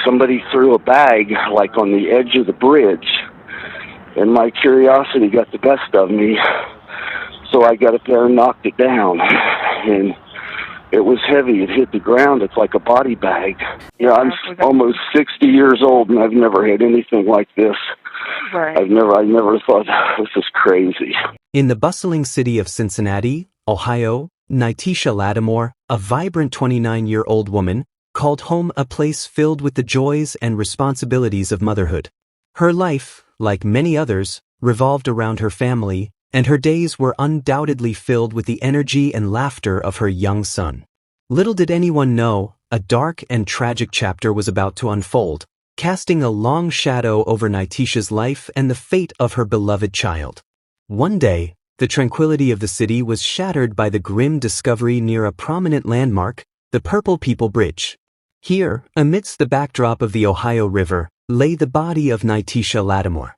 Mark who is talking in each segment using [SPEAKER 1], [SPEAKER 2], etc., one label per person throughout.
[SPEAKER 1] Somebody threw a bag like on the edge of the bridge, and my curiosity got the best of me. So I got up there and knocked it down, and it was heavy. It hit the ground. It's like a body bag. Yeah, I'm almost 60 years old, and I've never had anything like this.
[SPEAKER 2] Right.
[SPEAKER 1] I never thought, this is crazy.
[SPEAKER 3] In the bustling city of Cincinnati, Ohio, Nyteisha Lattimore, a vibrant 29-year-old woman, called home a place filled with the joys and responsibilities of motherhood. Her life, like many others, revolved around her family, and her days were undoubtedly filled with the energy and laughter of her young son. Little did anyone know, a dark and tragic chapter was about to unfold, casting a long shadow over Nyteisha's life and the fate of her beloved child. One day, the tranquility of the city was shattered by the grim discovery near a prominent landmark, the Purple People Bridge. Here, amidst the backdrop of the Ohio River, lay the body of Nyteisha Lattimore.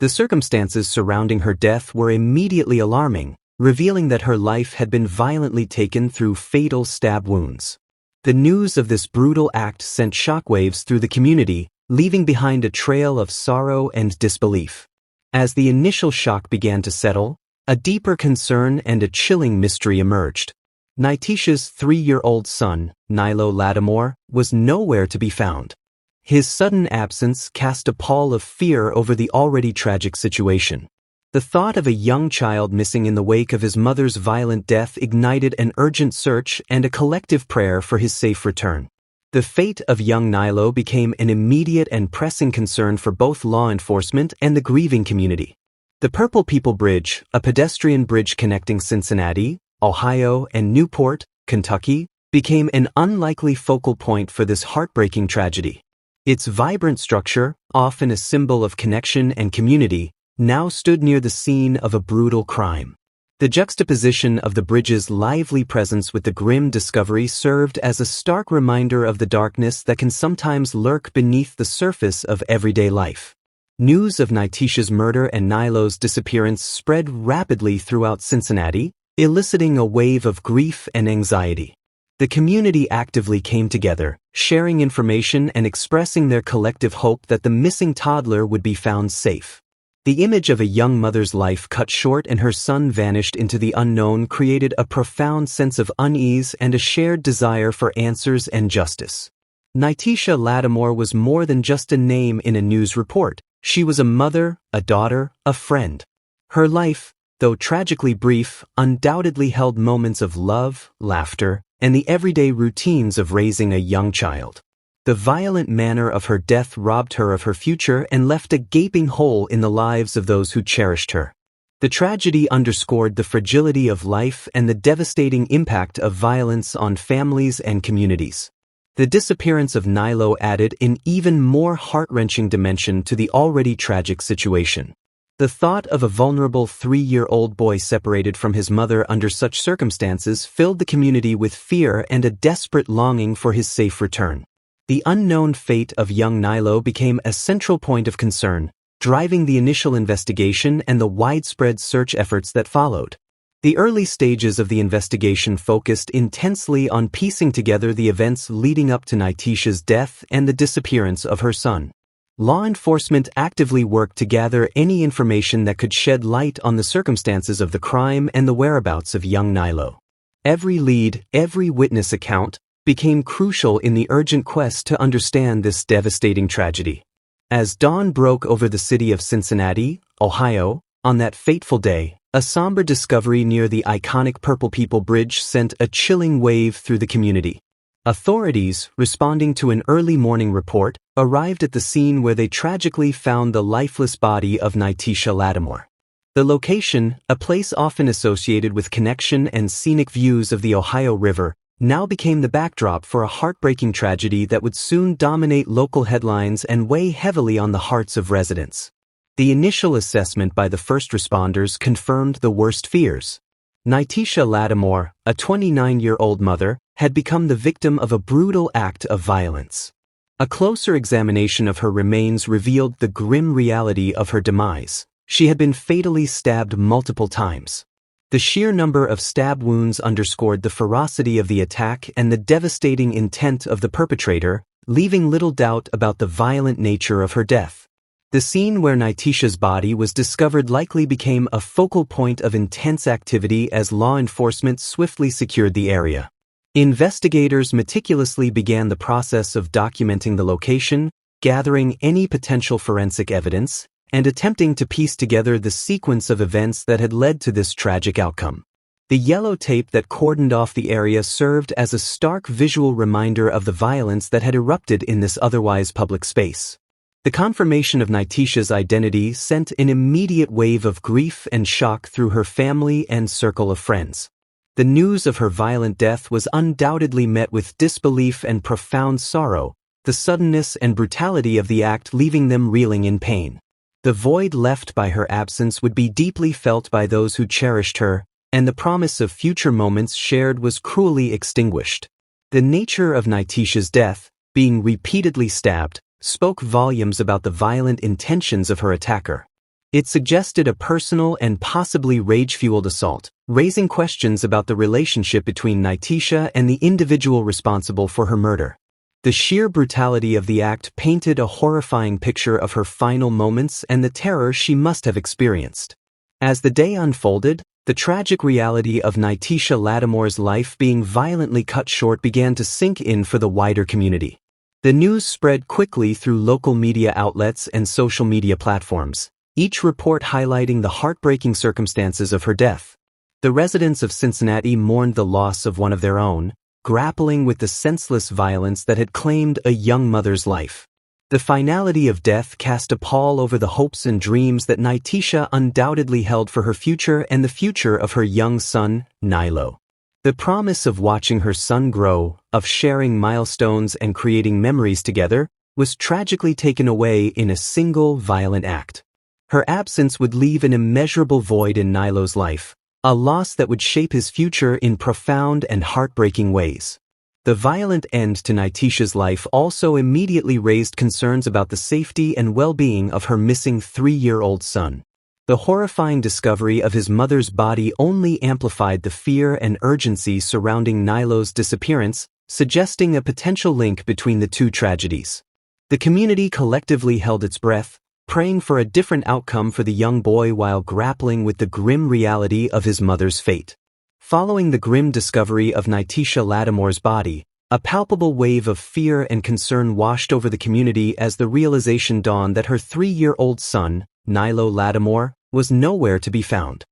[SPEAKER 3] The circumstances surrounding her death were immediately alarming, revealing that her life had been violently taken through fatal stab wounds. The news of this brutal act sent shockwaves through the community, leaving behind a trail of sorrow and disbelief. As the initial shock began to settle, a deeper concern and a chilling mystery emerged. Nyteisha's 3-year-old son, Nylo Lattimore, was nowhere to be found. His sudden absence cast a pall of fear over the already tragic situation. The thought of a young child missing in the wake of his mother's violent death ignited an urgent search and a collective prayer for his safe return. The fate of young Nylo became an immediate and pressing concern for both law enforcement and the grieving community. The Purple People Bridge, a pedestrian bridge connecting Cincinnati, Ohio, and Newport, Kentucky, became an unlikely focal point for this heartbreaking tragedy. Its vibrant structure, often a symbol of connection and community, now stood near the scene of a brutal crime. The juxtaposition of the bridge's lively presence with the grim discovery served as a stark reminder of the darkness that can sometimes lurk beneath the surface of everyday life. News of Nyteisha's murder and Nylo's disappearance spread rapidly throughout Cincinnati, eliciting a wave of grief and anxiety. The community actively came together, sharing information and expressing their collective hope that the missing toddler would be found safe. The image of a young mother's life cut short and her son vanished into the unknown created a profound sense of unease and a shared desire for answers and justice. Nyteisha Lattimore was more than just a name in a news report. She was a mother, a daughter, a friend. Her life, though tragically brief, undoubtedly held moments of love, laughter, and the everyday routines of raising a young child. The violent manner of her death robbed her of her future and left a gaping hole in the lives of those who cherished her. The tragedy underscored the fragility of life and the devastating impact of violence on families and communities. The disappearance of Nylo added an even more heart-wrenching dimension to the already tragic situation. The thought of a vulnerable 3-year-old boy separated from his mother under such circumstances filled the community with fear and a desperate longing for his safe return. The unknown fate of young Nylo became a central point of concern, driving the initial investigation and the widespread search efforts that followed. The early stages of the investigation focused intensely on piecing together the events leading up to Nyteisha's death and the disappearance of her son. Law enforcement actively worked to gather any information that could shed light on the circumstances of the crime and the whereabouts of young Nylo. Every lead, every witness account, became crucial in the urgent quest to understand this devastating tragedy. As dawn broke over the city of Cincinnati, Ohio, on that fateful day, a somber discovery near the iconic Purple People Bridge sent a chilling wave through the community. Authorities, responding to an early morning report, arrived at the scene where they tragically found the lifeless body of Nyteisha Lattimore. The location, a place often associated with connection and scenic views of the Ohio River, now became the backdrop for a heartbreaking tragedy that would soon dominate local headlines and weigh heavily on the hearts of residents. The initial assessment by the first responders confirmed the worst fears. Nyteisha Lattimore, a 29-year-old mother, had become the victim of a brutal act of violence. A closer examination of her remains revealed the grim reality of her demise. She had been fatally stabbed multiple times. The sheer number of stab wounds underscored the ferocity of the attack and the devastating intent of the perpetrator, leaving little doubt about the violent nature of her death. The scene where Nyteisha's body was discovered likely became a focal point of intense activity as law enforcement swiftly secured the area. Investigators meticulously began the process of documenting the location, gathering any potential forensic evidence, and attempting to piece together the sequence of events that had led to this tragic outcome. The yellow tape that cordoned off the area served as a stark visual reminder of the violence that had erupted in this otherwise public space. The confirmation of Nyteisha's identity sent an immediate wave of grief and shock through her family and circle of friends. The news of her violent death was undoubtedly met with disbelief and profound sorrow, the suddenness and brutality of the act leaving them reeling in pain. The void left by her absence would be deeply felt by those who cherished her, and the promise of future moments shared was cruelly extinguished. The nature of Nyteisha's death, being repeatedly stabbed, spoke volumes about the violent intentions of her attacker. It suggested a personal and possibly rage-fueled assault, raising questions about the relationship between Nyteisha and the individual responsible for her murder. The sheer brutality of the act painted a horrifying picture of her final moments and the terror she must have experienced. As the day unfolded, the tragic reality of Nyteisha Lattimore's life being violently cut short began to sink in for the wider community. The news spread quickly through local media outlets and social media platforms, each report highlighting the heartbreaking circumstances of her death. The residents of Cincinnati mourned the loss of one of their own, grappling with the senseless violence that had claimed a young mother's life. The finality of death cast a pall over the hopes and dreams that Nyteisha undoubtedly held for her future and the future of her young son, Nylo. The promise of watching her son grow, of sharing milestones and creating memories together, was tragically taken away in a single violent act. Her absence would leave an immeasurable void in Nylo's life, a loss that would shape his future in profound and heartbreaking ways. The violent end to Nyteisha's life also immediately raised concerns about the safety and well-being of her missing 3-year-old son. The horrifying discovery of his mother's body only amplified the fear and urgency surrounding Nylo's disappearance, suggesting a potential link between the two tragedies. The community collectively held its breath, praying for a different outcome for the young boy while grappling with the grim reality of his mother's fate. Following the grim discovery of Nyteisha Lattimore's body, a palpable wave of fear and concern washed over the community as the realization dawned that her 3-year-old son, Nylo Lattimore, was nowhere to be found.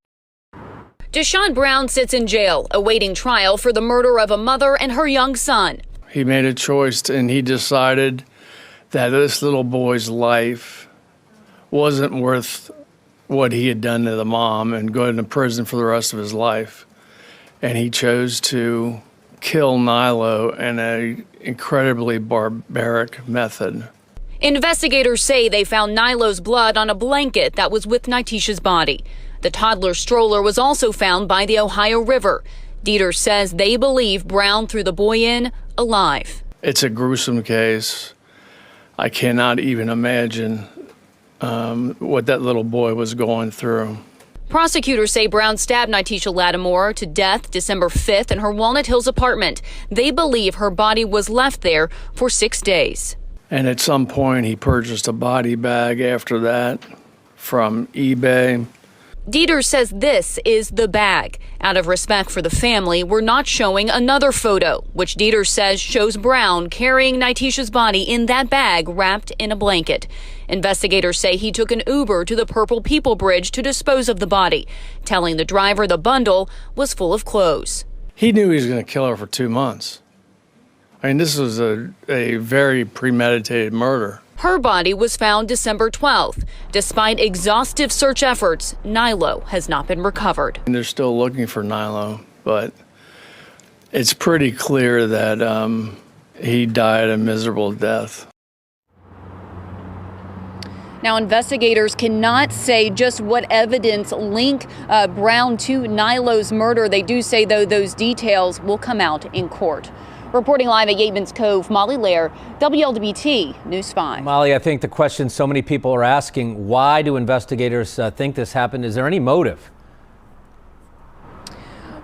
[SPEAKER 2] Deshaun Brown sits in jail, awaiting trial for the murder of a mother and her young son.
[SPEAKER 4] He made a choice and he decided that this little boy's life wasn't worth what he had done to the mom and going to prison for the rest of his life. And he chose to kill Nylo in an incredibly barbaric method.
[SPEAKER 2] Investigators say they found Nylo's blood on a blanket that was with Nyteisha's body. The toddler's stroller was also found by the Ohio River. Dieter says they believe Brown threw the boy in alive.
[SPEAKER 4] It's a gruesome case. I cannot even imagine what that little boy was going through.
[SPEAKER 2] Prosecutors say Brown stabbed Nyteisha Lattimore to death December 5th in her Walnut Hills apartment. They believe her body was left there for 6 days.
[SPEAKER 4] And at some point, he purchased a body bag after that from eBay.
[SPEAKER 2] Dieter says this is the bag. Out of respect for the family, we're not showing another photo, which Dieter says shows Brown carrying Nyteisha's body in that bag wrapped in a blanket. Investigators say he took an Uber to the Purple People Bridge to dispose of the body, telling the driver the bundle was full of clothes.
[SPEAKER 4] He knew he was going to kill her for 2 months. I mean, this was a very premeditated murder.
[SPEAKER 2] Her body was found December 12th. Despite exhaustive search efforts, Nylo has not been recovered.
[SPEAKER 4] And they're still looking for Nylo, but it's pretty clear that he died a miserable death.
[SPEAKER 2] Now, investigators cannot say just what evidence link Brown to Nylo's murder. They do say, though, those details will come out in court. Reporting live at Yeatman's Cove, Molly Lair, WLWT News 5.
[SPEAKER 5] Molly, I think the question so many people are asking, why do investigators think this happened? Is there any motive?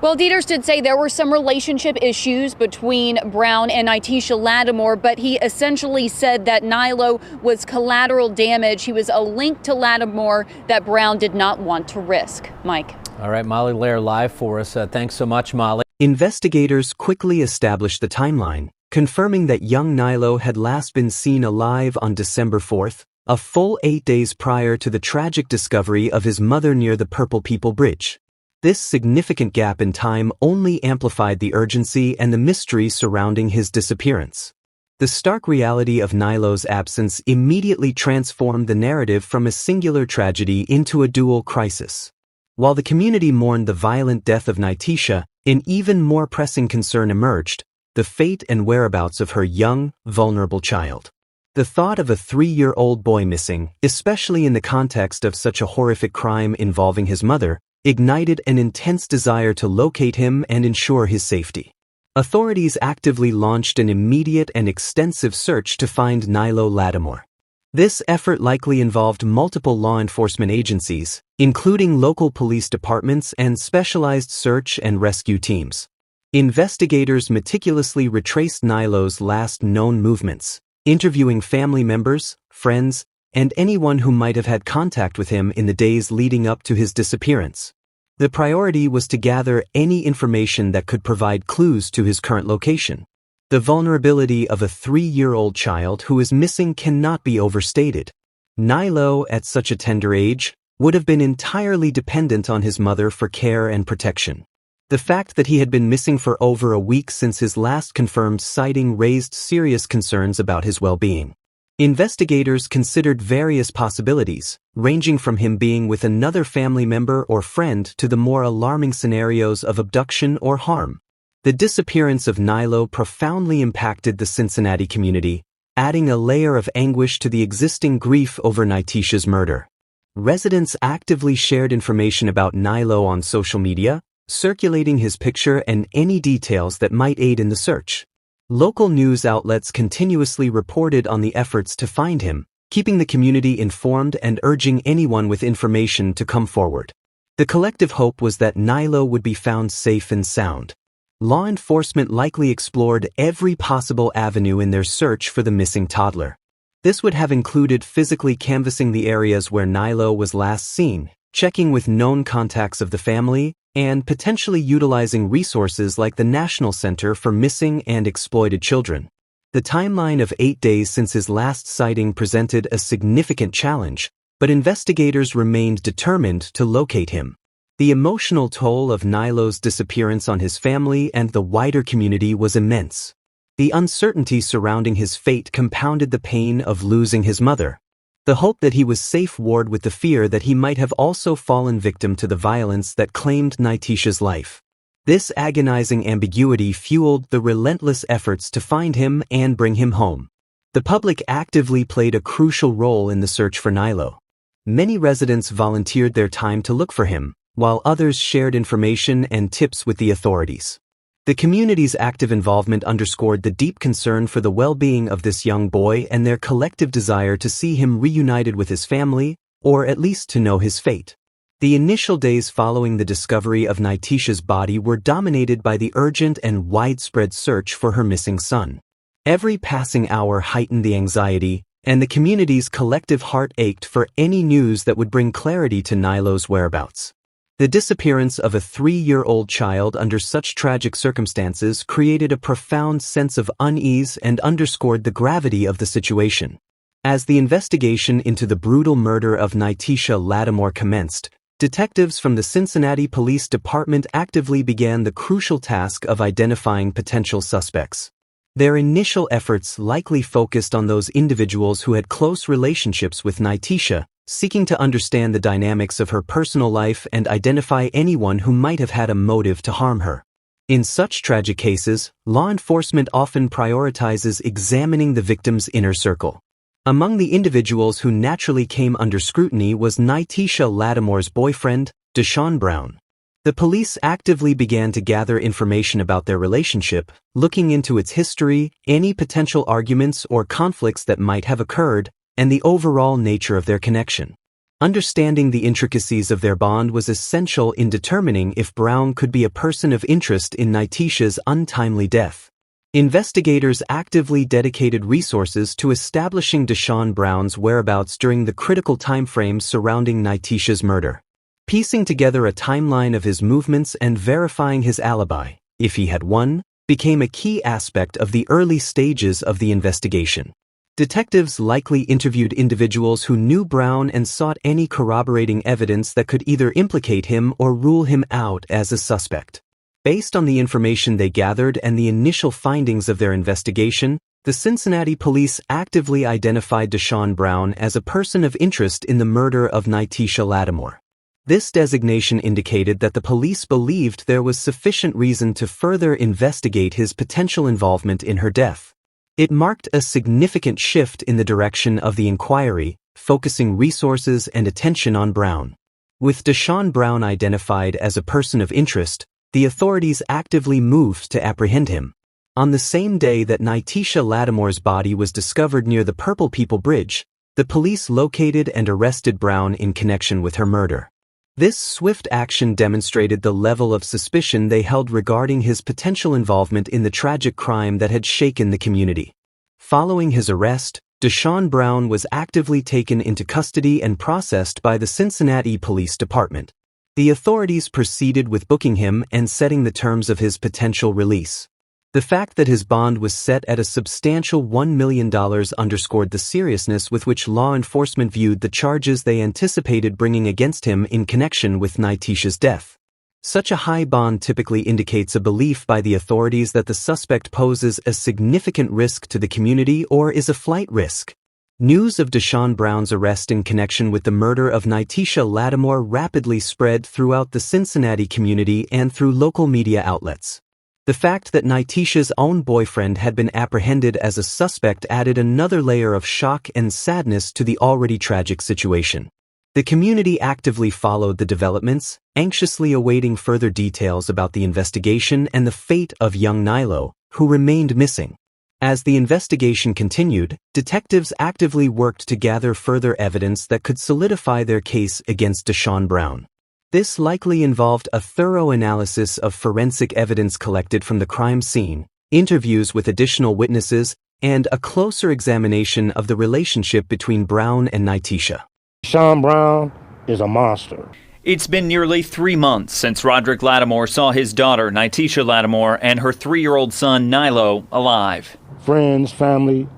[SPEAKER 2] Well, Dieters did say there were some relationship issues between Brown and Nyteisha Lattimore, but he essentially said that Nylo was collateral damage. He was a link to Lattimore that Brown did not want to risk. Mike.
[SPEAKER 5] All right, Molly Lair live for us. Thanks so much, Molly.
[SPEAKER 3] Investigators quickly established the timeline, confirming that young Nylo had last been seen alive on December 4th, a full 8 days prior to the tragic discovery of his mother near the Purple People Bridge. This significant gap in time only amplified the urgency and the mystery surrounding his disappearance. The stark reality of Nylo's absence immediately transformed the narrative from a singular tragedy into a dual crisis. While the community mourned the violent death of Nyteisha, an even more pressing concern emerged: the fate and whereabouts of her young, vulnerable child. The thought of a 3-year-old boy missing, especially in the context of such a horrific crime involving his mother, ignited an intense desire to locate him and ensure his safety. Authorities actively launched an immediate and extensive search to find Nylo Lattimore. This effort likely involved multiple law enforcement agencies, including local police departments and specialized search and rescue teams. Investigators meticulously retraced Nylo's last known movements, interviewing family members, friends, and anyone who might have had contact with him in the days leading up to his disappearance. The priority was to gather any information that could provide clues to his current location. The vulnerability of a 3-year-old child who is missing cannot be overstated. Nylo, at such a tender age, would have been entirely dependent on his mother for care and protection. The fact that he had been missing for over a week since his last confirmed sighting raised serious concerns about his well-being. Investigators considered various possibilities, ranging from him being with another family member or friend to the more alarming scenarios of abduction or harm. The disappearance of Nylo profoundly impacted the Cincinnati community, adding a layer of anguish to the existing grief over Nyteisha's murder. Residents actively shared information about Nylo on social media, circulating his picture and any details that might aid in the search. Local news outlets continuously reported on the efforts to find him, keeping the community informed and urging anyone with information to come forward. The collective hope was that Nylo would be found safe and sound. Law enforcement likely explored every possible avenue in their search for the missing toddler. This would have included physically canvassing the areas where Nylo was last seen, checking with known contacts of the family, and potentially utilizing resources like the National Center for Missing and Exploited Children. The timeline of 8 days since his last sighting presented a significant challenge, but investigators remained determined to locate him. The emotional toll of Nylo's disappearance on his family and the wider community was immense. The uncertainty surrounding his fate compounded the pain of losing his mother. The hope that he was safe warred with the fear that he might have also fallen victim to the violence that claimed Nyteisha's life. This agonizing ambiguity fueled the relentless efforts to find him and bring him home. The public actively played a crucial role in the search for Nylo. Many residents volunteered their time to look for him, while others shared information and tips with the authorities. The community's active involvement underscored the deep concern for the well-being of this young boy and their collective desire to see him reunited with his family, or at least to know his fate. The initial days following the discovery of Nyteisha's body were dominated by the urgent and widespread search for her missing son. Every passing hour heightened the anxiety, and the community's collective heart ached for any news that would bring clarity to Nylo's whereabouts. The disappearance of a 3-year-old child under such tragic circumstances created a profound sense of unease and underscored the gravity of the situation. As the investigation into the brutal murder of Nyteisha Lattimore commenced, detectives from the Cincinnati Police Department actively began the crucial task of identifying potential suspects. Their initial efforts likely focused on those individuals who had close relationships with Nyteisha, seeking to understand the dynamics of her personal life and identify anyone who might have had a motive to harm her. In such tragic cases, law enforcement often prioritizes examining the victim's inner circle. Among the individuals who naturally came under scrutiny was Nyteisha Lattimore's boyfriend, Deshaun Brown. The police actively began to gather information about their relationship, looking into its history, any potential arguments or conflicts that might have occurred, and the overall nature of their connection. Understanding the intricacies of their bond was essential in determining if Brown could be a person of interest in Nyteisha's untimely death. Investigators actively dedicated resources to establishing Deshaun Brown's whereabouts during the critical timeframes surrounding Nyteisha's murder. Piecing together a timeline of his movements and verifying his alibi, if he had one, became a key aspect of the early stages of the investigation. Detectives likely interviewed individuals who knew Brown and sought any corroborating evidence that could either implicate him or rule him out as a suspect. Based on the information they gathered and the initial findings of their investigation, the Cincinnati police actively identified Deshaun Brown as a person of interest in the murder of Nyteisha Lattimore. This designation indicated that the police believed there was sufficient reason to further investigate his potential involvement in her death. It marked a significant shift in the direction of the inquiry, focusing resources and attention on Brown. With Deshaun Brown identified as a person of interest, the authorities actively moved to apprehend him. On the same day that Nyteisha Lattimore's body was discovered near the Purple People Bridge, the police located and arrested Brown in connection with her murder. This swift action demonstrated the level of suspicion they held regarding his potential involvement in the tragic crime that had shaken the community. Following his arrest, Deshaun Brown was actively taken into custody and processed by the Cincinnati Police Department. The authorities proceeded with booking him and setting the terms of his potential release. The fact that his bond was set at a substantial $1 million underscored the seriousness with which law enforcement viewed the charges they anticipated bringing against him in connection with Nyteisha's death. Such a high bond typically indicates a belief by the authorities that the suspect poses a significant risk to the community or is a flight risk. News of Deshaun Brown's arrest in connection with the murder of Nyteisha Lattimore rapidly spread throughout the Cincinnati community and through local media outlets. The fact that Nyteisha's own boyfriend had been apprehended as a suspect added another layer of shock and sadness to the already tragic situation. The community actively followed the developments, anxiously awaiting further details about the investigation and the fate of young Nylo, who remained missing. As the investigation continued, detectives actively worked to gather further evidence that could solidify their case against Deshaun Brown. This likely involved a thorough analysis of forensic evidence collected from the crime scene, interviews with additional witnesses, and a closer examination of the relationship between Brown and Nyteisha.
[SPEAKER 6] Deshaun Brown is a monster.
[SPEAKER 7] It's been nearly 3 months since Roderick Lattimore saw his daughter, Nyteisha Lattimore, and her 3-year-old son, Nylo, alive.
[SPEAKER 6] Friends, family.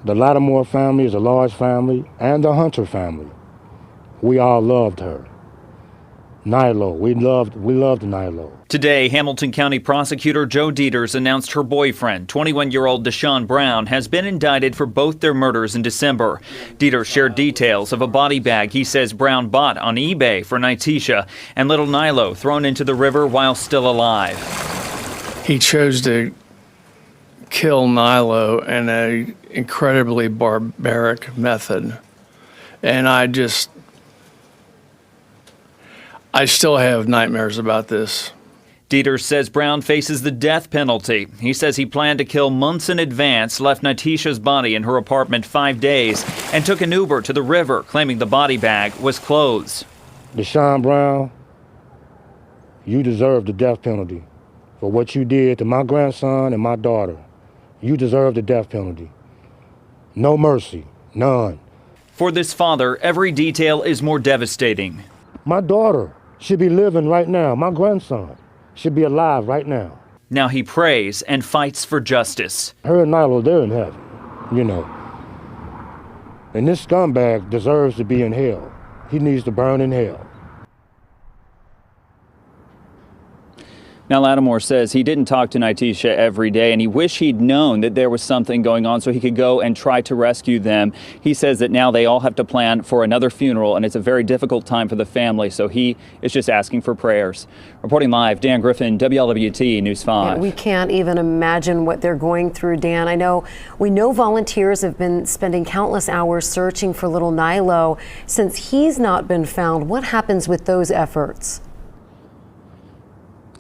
[SPEAKER 6] The Lattimore family is a large family, and the Hunter family. We all loved her. Nylo, we loved Nylo.
[SPEAKER 7] Today, Hamilton County Prosecutor Joe Dieters announced her boyfriend, 21-year-old Deshaun Brown, has been indicted for both their murders in December. Dieters shared details of a body bag he says Brown bought on eBay for Nyteisha and little Nylo thrown into the river while still alive.
[SPEAKER 4] He chose to kill Nylo in an incredibly barbaric method. And I still have nightmares about this.
[SPEAKER 7] Dieters says Brown faces the death penalty. He says he planned to kill months in advance, left Nyteisha's body in her apartment 5 days, and took an Uber to the river, claiming the body bag was clothes.
[SPEAKER 6] Deshaun Brown, you deserve the death penalty for what you did to my grandson and my daughter. You deserve the death penalty. No mercy, none.
[SPEAKER 7] For this father, every detail is more devastating.
[SPEAKER 6] My daughter should be living right now. My grandson should be alive right now.
[SPEAKER 7] Now he prays and fights for justice.
[SPEAKER 6] Her and Nylo, they're in heaven, you know. And this scumbag deserves to be in hell. He needs to burn in hell.
[SPEAKER 7] Now, Lattimore says he didn't talk to Nyteisha every day, and he wished he'd known that there was something going on so he could go and try to rescue them. He says that now they all have to plan for another funeral, and it's a very difficult time for the family, so he is just asking for prayers. Reporting live, Dan Griffin, WLWT News 5.
[SPEAKER 8] Yeah, we can't even imagine what they're going through, Dan. We know volunteers have been spending countless hours searching for little Nylo. Since he's not been found, what happens with those efforts?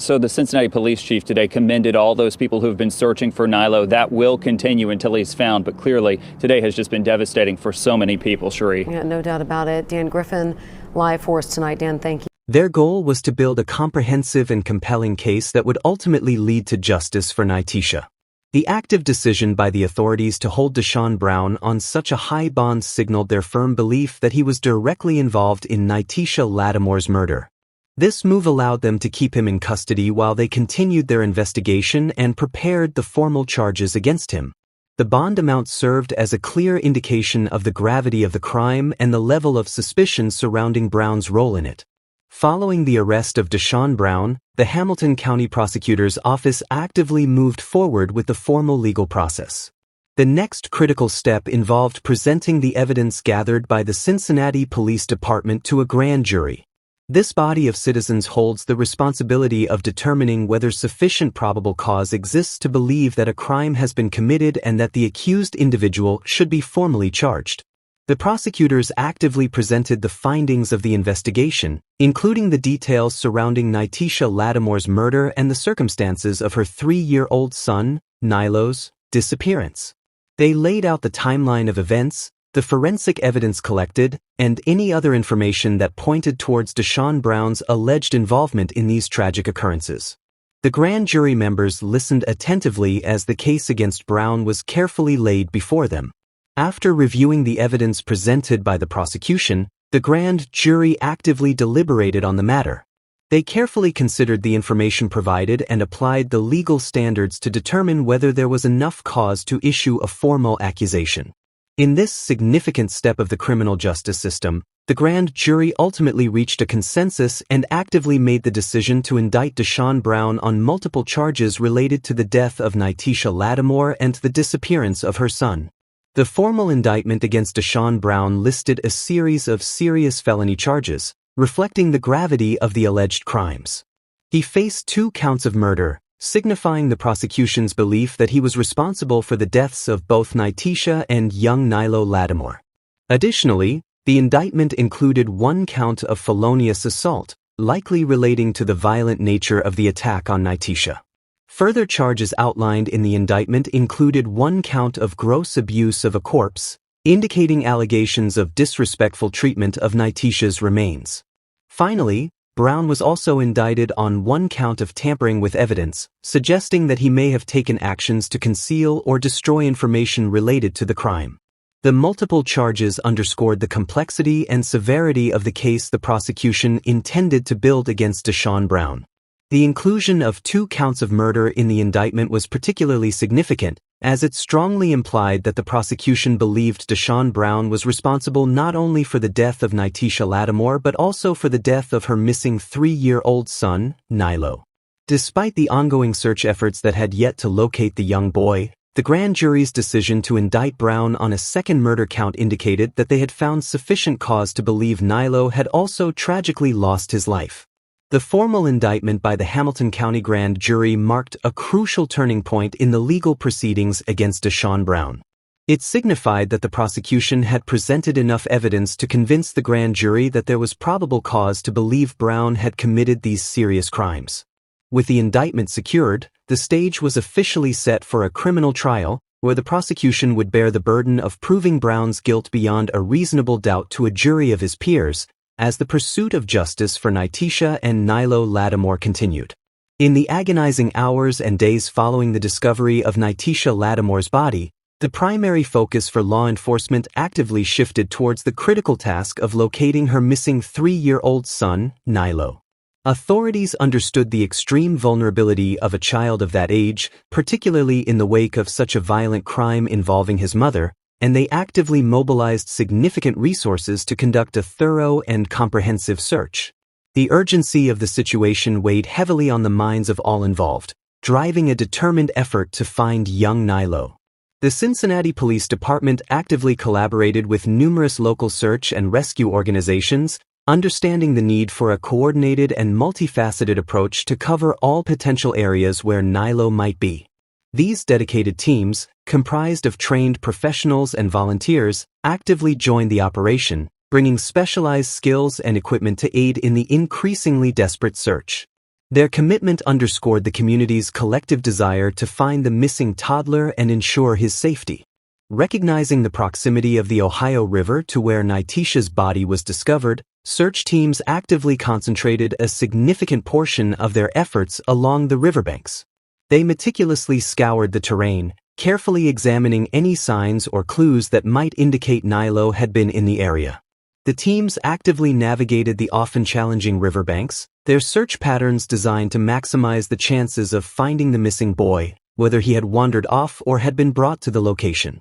[SPEAKER 7] So the Cincinnati police chief today commended all those people who have been searching for Nylo. That will continue until he's found. But clearly, today has just been devastating for so many people, Cherie.
[SPEAKER 8] Yeah, no doubt about it. Dan Griffin, live for us tonight. Dan, thank you.
[SPEAKER 3] Their goal was to build a comprehensive and compelling case that would ultimately lead to justice for Nyteisha. The active decision by the authorities to hold Deshaun Brown on such a high bond signaled their firm belief that he was directly involved in Nyteisha Lattimore's murder. This move allowed them to keep him in custody while they continued their investigation and prepared the formal charges against him. The bond amount served as a clear indication of the gravity of the crime and the level of suspicion surrounding Brown's role in it. Following the arrest of Deshaun Brown, the Hamilton County Prosecutor's Office actively moved forward with the formal legal process. The next critical step involved presenting the evidence gathered by the Cincinnati Police Department to a grand jury. This body of citizens holds the responsibility of determining whether sufficient probable cause exists to believe that a crime has been committed and that the accused individual should be formally charged. The prosecutors actively presented the findings of the investigation, including the details surrounding Nyteisha Lattimore's murder and the circumstances of her 3-year-old son, Nylo's, disappearance. They laid out the timeline of events, the forensic evidence collected, and any other information that pointed towards Deshaun Brown's alleged involvement in these tragic occurrences. The grand jury members listened attentively as the case against Brown was carefully laid before them. After reviewing the evidence presented by the prosecution, the grand jury actively deliberated on the matter. They carefully considered the information provided and applied the legal standards to determine whether there was enough cause to issue a formal accusation. In this significant step of the criminal justice system, the grand jury ultimately reached a consensus and actively made the decision to indict Deshaun Brown on multiple charges related to the death of Nyteisha Lattimore and the disappearance of her son. The formal indictment against Deshaun Brown listed a series of serious felony charges, reflecting the gravity of the alleged crimes. He faced 2 counts of murder, signifying the prosecution's belief that he was responsible for the deaths of both Nyteisha and young Nylo Lattimore. Additionally, the indictment included 1 count of felonious assault, likely relating to the violent nature of the attack on Nyteisha. Further charges outlined in the indictment included 1 count of gross abuse of a corpse, indicating allegations of disrespectful treatment of Nyteisha's remains. Finally, Brown was also indicted on 1 count of tampering with evidence, suggesting that he may have taken actions to conceal or destroy information related to the crime. The multiple charges underscored the complexity and severity of the case the prosecution intended to build against Deshaun Brown. The inclusion of 2 counts of murder in the indictment was particularly significant, as it strongly implied that the prosecution believed Deshaun Brown was responsible not only for the death of Nyteisha Lattimore but also for the death of her missing 3-year-old son, Nylo. Despite the ongoing search efforts that had yet to locate the young boy, the grand jury's decision to indict Brown on a second murder count indicated that they had found sufficient cause to believe Nylo had also tragically lost his life. The formal indictment by the Hamilton County Grand Jury marked a crucial turning point in the legal proceedings against Deshaun Brown. It signified that the prosecution had presented enough evidence to convince the grand jury that there was probable cause to believe Brown had committed these serious crimes. With the indictment secured, the stage was officially set for a criminal trial, where the prosecution would bear the burden of proving Brown's guilt beyond a reasonable doubt to a jury of his peers, as the pursuit of justice for Nyteisha and Nylo Lattimore continued. In the agonizing hours and days following the discovery of Nyteisha Lattimore's body, the primary focus for law enforcement actively shifted towards the critical task of locating her missing 3-year-old son, Nylo. Authorities understood the extreme vulnerability of a child of that age, particularly in the wake of such a violent crime involving his mother, and they actively mobilized significant resources to conduct a thorough and comprehensive search. The urgency of the situation weighed heavily on the minds of all involved, driving a determined effort to find young Nylo. The Cincinnati Police Department actively collaborated with numerous local search and rescue organizations, understanding the need for a coordinated and multifaceted approach to cover all potential areas where Nylo might be. These dedicated teams, comprised of trained professionals and volunteers, actively joined the operation, bringing specialized skills and equipment to aid in the increasingly desperate search. Their commitment underscored the community's collective desire to find the missing toddler and ensure his safety. Recognizing the proximity of the Ohio River to where Nyteisha's body was discovered, search teams actively concentrated a significant portion of their efforts along the riverbanks. They meticulously scoured the terrain, carefully examining any signs or clues that might indicate Nylo had been in the area. The teams actively navigated the often challenging riverbanks, their search patterns designed to maximize the chances of finding the missing boy, whether he had wandered off or had been brought to the location.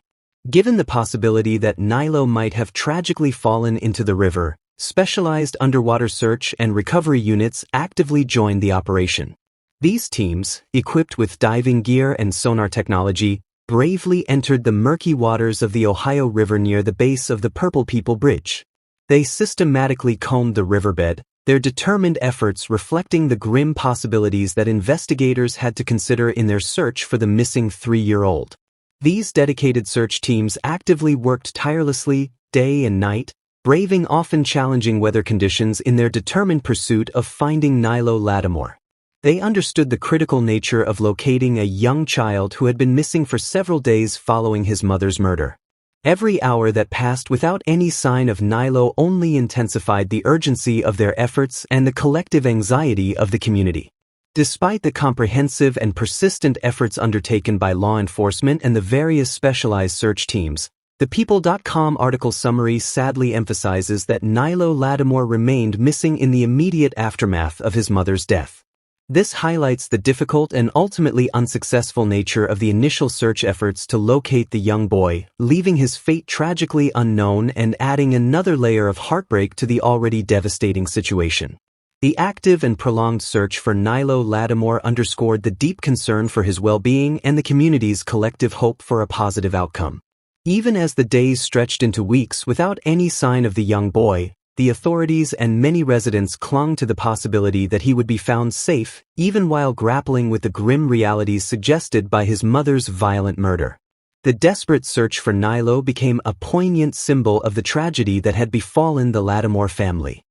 [SPEAKER 3] Given the possibility that Nylo might have tragically fallen into the river, specialized underwater search and recovery units actively joined the operation. These teams, equipped with diving gear and sonar technology, bravely entered the murky waters of the Ohio River near the base of the Purple People Bridge. They systematically combed the riverbed, their determined efforts reflecting the grim possibilities that investigators had to consider in their search for the missing 3-year-old. These dedicated search teams actively worked tirelessly, day and night, braving often challenging weather conditions in their determined pursuit of finding Nylo Lattimore. They understood the critical nature of locating a young child who had been missing for several days following his mother's murder. Every hour that passed without any sign of Nylo only intensified the urgency of their efforts and the collective anxiety of the community. Despite the comprehensive and persistent efforts undertaken by law enforcement and the various specialized search teams, the People.com article summary sadly emphasizes that Nylo Lattimore remained missing in the immediate aftermath of his mother's death. This highlights the difficult and ultimately unsuccessful nature of the initial search efforts to locate the young boy, leaving his fate tragically unknown and adding another layer of heartbreak to the already devastating situation. The active and prolonged search for Nylo Lattimore underscored the deep concern for his well-being and the community's collective hope for a positive outcome. Even as the days stretched into weeks without any sign of the young boy, the authorities and many residents clung to the possibility that he would be found safe, even while grappling with the grim realities suggested by his mother's violent murder. The desperate search for Nylo became a poignant symbol of the tragedy that had befallen the Lattimore family.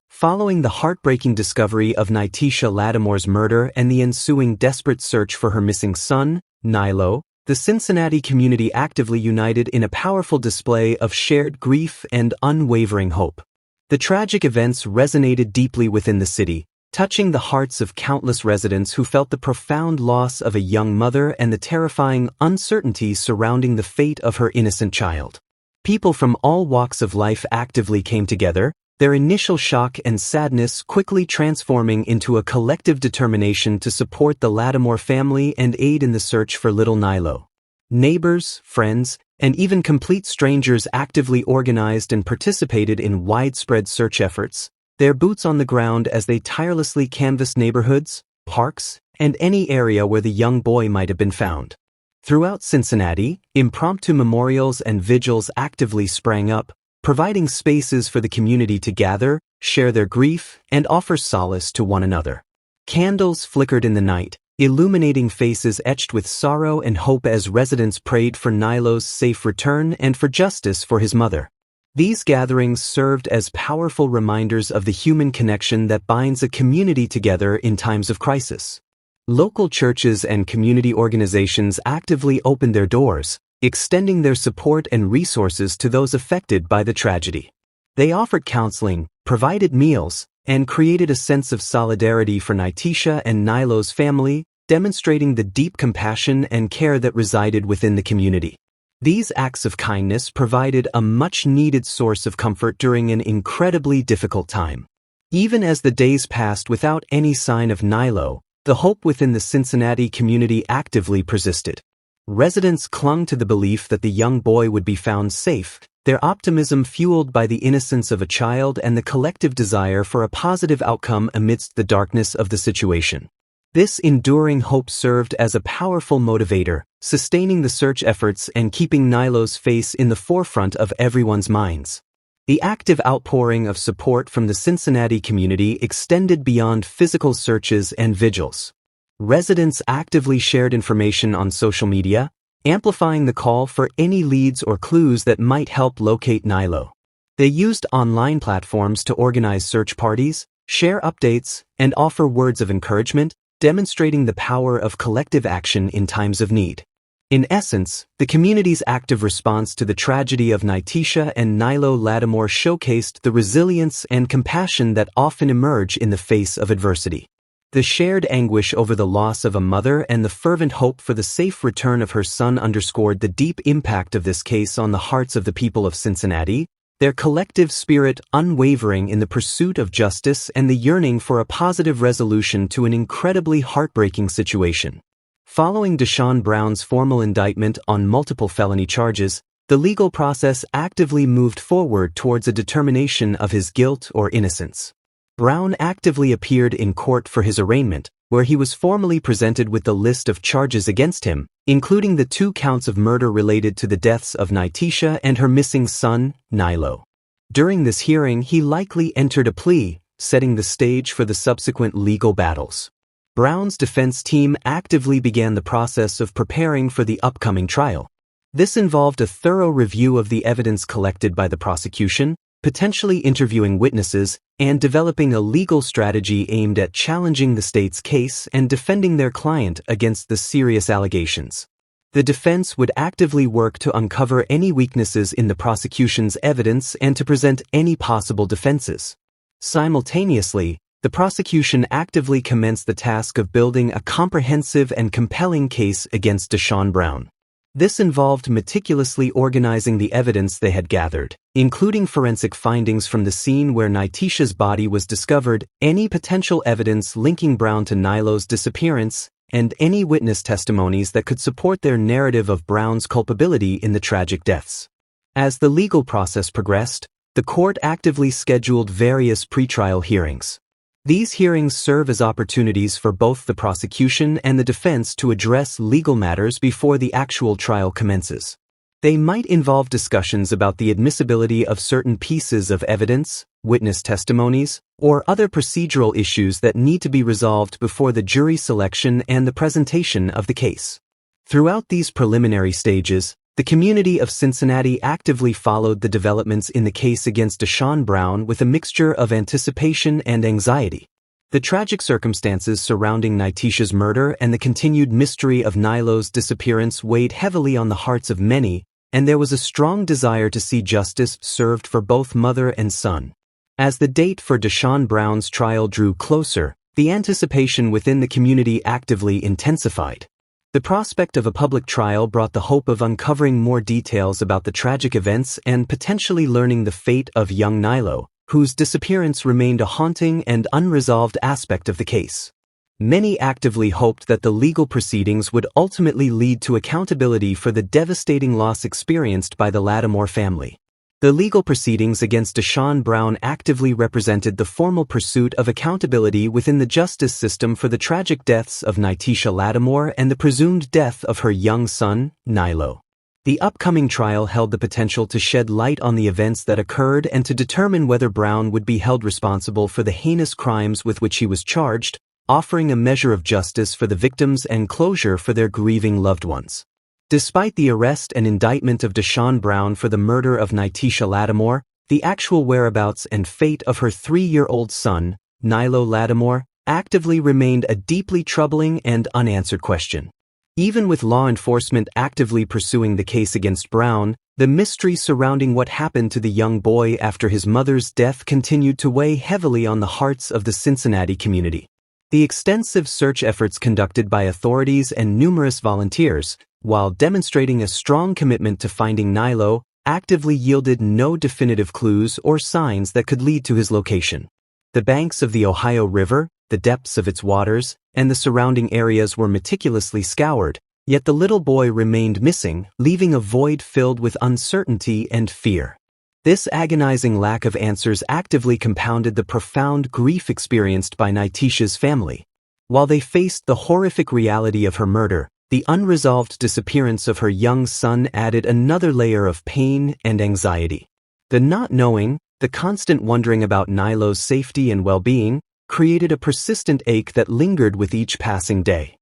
[SPEAKER 3] Following the heartbreaking discovery of Nyteisha Lattimore's murder and the ensuing desperate search for her missing son, Nylo, the Cincinnati community actively united in a powerful display of shared grief and unwavering hope. The tragic events resonated deeply within the city, touching the hearts of countless residents who felt the profound loss of a young mother and the terrifying uncertainty surrounding the fate of her innocent child. People from all walks of life actively came together, their initial shock and sadness quickly transforming into a collective determination to support the Lattimore family and aid in the search for little Nylo. Neighbors, friends, and even complete strangers actively organized and participated in widespread search efforts, their boots on the ground as they tirelessly canvassed neighborhoods, parks, and any area where the young boy might have been found. Throughout Cincinnati, impromptu memorials and vigils actively sprang up, providing spaces for the community to gather, share their grief, and offer solace to one another. Candles flickered in the night, illuminating faces etched with sorrow and hope as residents prayed for Nylo's safe return and for justice for his mother. These gatherings served as powerful reminders of the human connection that binds a community together in times of crisis. Local churches and community organizations actively opened their doors, extending their support and resources to those affected by the tragedy. They offered counseling, provided meals, and created a sense of solidarity for Nyteisha and Nylo's family, demonstrating the deep compassion and care that resided within the community. These acts of kindness provided a much-needed source of comfort during an incredibly difficult time. Even as the days passed without any sign of Nylo, the hope within the Cincinnati community actively persisted. Residents clung to the belief that the young boy would be found safe, their optimism fueled by the innocence of a child and the collective desire for a positive outcome amidst the darkness of the situation. This enduring hope served as a powerful motivator, sustaining the search efforts and keeping Nylo's face in the forefront of everyone's minds. The active outpouring of support from the Cincinnati community extended beyond physical searches and vigils. Residents actively shared information on social media, amplifying the call for any leads or clues that might help locate Nylo. They used online platforms to organize search parties, share updates, and offer words of encouragement, demonstrating the power of collective action in times of need. In essence, the community's active response to the tragedy of Nyteisha and Nylo Lattimore showcased the resilience and compassion that often emerge in the face of adversity. The shared anguish over the loss of a mother and the fervent hope for the safe return of her son underscored the deep impact of this case on the hearts of the people of Cincinnati, their collective spirit unwavering in the pursuit of justice and the yearning for a positive resolution to an incredibly heartbreaking situation. Following Deshaun Brown's formal indictment on multiple felony charges, the legal process actively moved forward towards a determination of his guilt or innocence. Brown actively appeared in court for his arraignment, where he was formally presented with the list of charges against him, including the 2 counts of murder related to the deaths of Nyteisha and her missing son, Nylo. During this hearing, he likely entered a plea, setting the stage for the subsequent legal battles. Brown's defense team actively began the process of preparing for the upcoming trial. This involved a thorough review of the evidence collected by the prosecution, potentially interviewing witnesses, and developing a legal strategy aimed at challenging the state's case and defending their client against the serious allegations. The defense would actively work to uncover any weaknesses in the prosecution's evidence and to present any possible defenses. Simultaneously, the prosecution actively commenced the task of building a comprehensive and compelling case against Deshaun Brown. This involved meticulously organizing the evidence they had gathered, including forensic findings from the scene where Nyteisha's body was discovered, any potential evidence linking Brown to Nylo's disappearance, and any witness testimonies that could support their narrative of Brown's culpability in the tragic deaths. As the legal process progressed, the court actively scheduled various pretrial hearings. These hearings serve as opportunities for both the prosecution and the defense to address legal matters before the actual trial commences. They might involve discussions about the admissibility of certain pieces of evidence, witness testimonies, or other procedural issues that need to be resolved before the jury selection and the presentation of the case. Throughout these preliminary stages, the community of Cincinnati actively followed the developments in the case against Deshaun Brown with a mixture of anticipation and anxiety. The tragic circumstances surrounding Nyteisha's murder and the continued mystery of Nylo's disappearance weighed heavily on the hearts of many, and there was a strong desire to see justice served for both mother and son. As the date for Deshaun Brown's trial drew closer, the anticipation within the community actively intensified. The prospect of a public trial brought the hope of uncovering more details about the tragic events and potentially learning the fate of young Nylo, whose disappearance remained a haunting and unresolved aspect of the case. Many actively hoped that the legal proceedings would ultimately lead to accountability for the devastating loss experienced by the Lattimore family. The legal proceedings against Deshaun Brown actively represented the formal pursuit of accountability within the justice system for the tragic deaths of Nyteisha Lattimore and the presumed death of her young son, Nylo. The upcoming trial held the potential to shed light on the events that occurred and to determine whether Brown would be held responsible for the heinous crimes with which he was charged, offering a measure of justice for the victims and closure for their grieving loved ones. Despite the arrest and indictment of Deshaun Brown for the murder of Nyteisha Lattimore, the actual whereabouts and fate of her 3-year-old son, Nylo Lattimore, actively remained a deeply troubling and unanswered question. Even with law enforcement actively pursuing the case against Brown, the mystery surrounding what happened to the young boy after his mother's death continued to weigh heavily on the hearts of the Cincinnati community. The extensive search efforts conducted by authorities and numerous volunteers, while demonstrating a strong commitment to finding Nylo, actively yielded no definitive clues or signs that could lead to his location. The banks of the Ohio River, the depths of its waters, and the surrounding areas were meticulously scoured, yet the little boy remained missing, leaving a void filled with uncertainty and fear. This agonizing lack of answers actively compounded the profound grief experienced by Nyteisha's family. While they faced the horrific reality of her murder, the unresolved disappearance of her young son added another layer of pain and anxiety. The not knowing, the constant wondering about Nylo's safety and well-being, created a persistent ache that lingered with each passing day.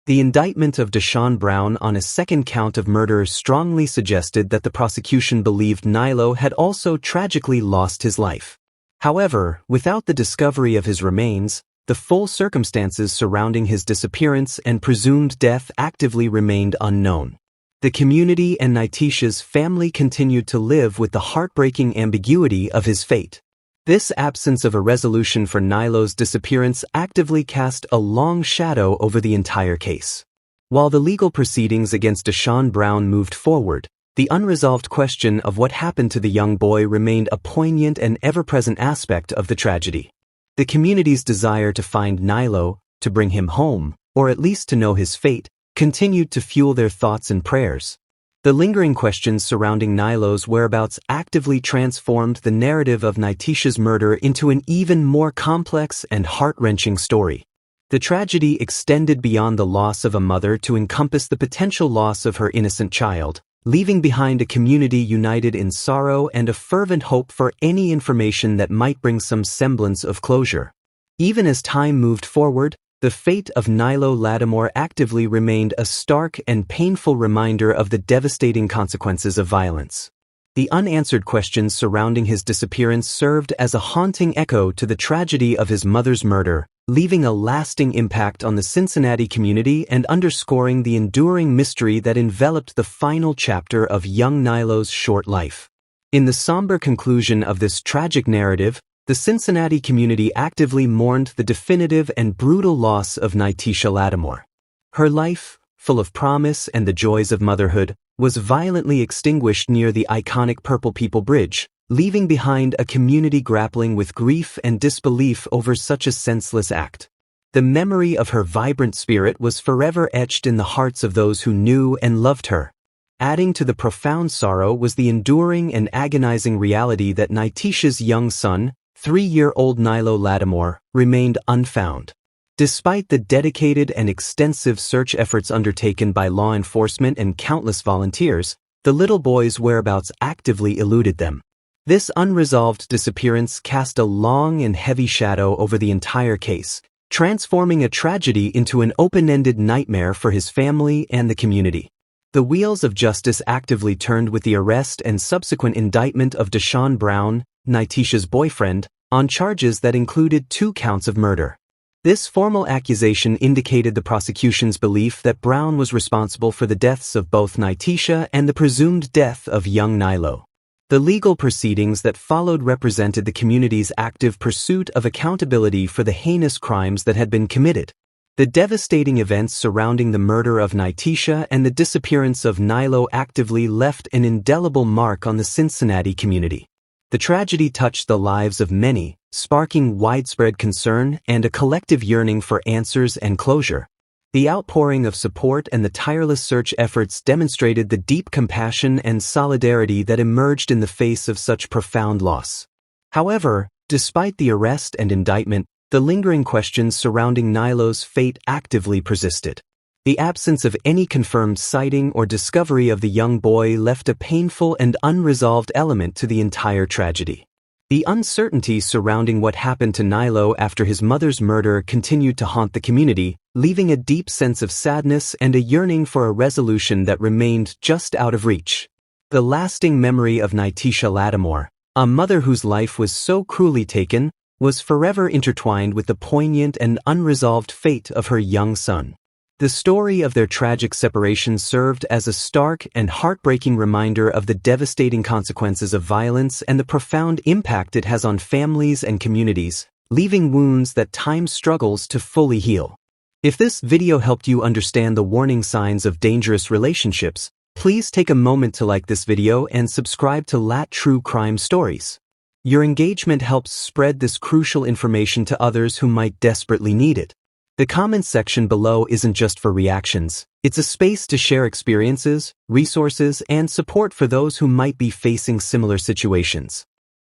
[SPEAKER 3] The indictment of Deshaun Brown on a second count of murder strongly suggested that the prosecution believed Nylo had also tragically lost his life. However, without the discovery of his remains, the full circumstances surrounding his disappearance and presumed death actively remained unknown. The community and Nyteisha's family continued to live with the heartbreaking ambiguity of his fate. This absence of a resolution for Nylo's disappearance actively cast a long shadow over the entire case. While the legal proceedings against Deshaun Brown moved forward, the unresolved question of what happened to the young boy remained a poignant and ever-present aspect of the tragedy. The community's desire to find Nylo, to bring him home, or at least to know his fate, continued to fuel their thoughts and prayers. The lingering questions surrounding Nylo's whereabouts actively transformed the narrative of Nyteisha's murder into an even more complex and heart-wrenching story. The tragedy extended beyond the loss of a mother to encompass the potential loss of her innocent child, leaving behind a community united in sorrow and a fervent hope for any information that might bring some semblance of closure. Even as time moved forward, the fate of Nylo Lattimore actively remained a stark and painful reminder of the devastating consequences of violence. The unanswered questions surrounding his disappearance served as a haunting echo to the tragedy of his mother's murder, leaving a lasting impact on the Cincinnati community and underscoring the enduring mystery that enveloped the final chapter of young Nylo's short life. In the somber conclusion of this tragic narrative, the Cincinnati community actively mourned the definitive and brutal loss of Nyteisha Lattimore. Her life, full of promise and the joys of motherhood, was violently extinguished near the iconic Purple People Bridge, leaving behind a community grappling with grief and disbelief over such a senseless act. The memory of her vibrant spirit was forever etched in the hearts of those who knew and loved her. Adding to the profound sorrow was the enduring and agonizing reality that Nyteisha's young son, 3-year-old Nylo Lattimore, remained unfound. Despite the dedicated and extensive search efforts undertaken by law enforcement and countless volunteers, the little boy's whereabouts actively eluded them. This unresolved disappearance cast a long and heavy shadow over the entire case, transforming a tragedy into an open-ended nightmare for his family and the community. The wheels of justice actively turned with the arrest and subsequent indictment of Deshaun Brown, Nyteisha's boyfriend, on charges that included 2 counts of murder. This formal accusation indicated the prosecution's belief that Brown was responsible for the deaths of both Nyteisha and the presumed death of young Nylo. The legal proceedings that followed represented the community's active pursuit of accountability for the heinous crimes that had been committed. The devastating events surrounding the murder of Nyteisha and the disappearance of Nylo actively left an indelible mark on the Cincinnati community. The tragedy touched the lives of many, sparking widespread concern and a collective yearning for answers and closure. The outpouring of support and the tireless search efforts demonstrated the deep compassion and solidarity that emerged in the face of such profound loss. However, despite the arrest and indictment, the lingering questions surrounding Nylo's fate actively persisted. The absence of any confirmed sighting or discovery of the young boy left a painful and unresolved element to the entire tragedy. The uncertainty surrounding what happened to Nylo after his mother's murder continued to haunt the community, leaving a deep sense of sadness and a yearning for a resolution that remained just out of reach. The lasting memory of Nyteisha Lattimore, a mother whose life was so cruelly taken, was forever intertwined with the poignant and unresolved fate of her young son. The story of their tragic separation served as a stark and heartbreaking reminder of the devastating consequences of violence and the profound impact it has on families and communities, leaving wounds that time struggles to fully heal. If this video helped you understand the warning signs of dangerous relationships, please take a moment to like this video and subscribe to Lat True Crime Stories. Your engagement helps spread this crucial information to others who might desperately need it. The comments section below isn't just for reactions, it's a space to share experiences, resources, and support for those who might be facing similar situations.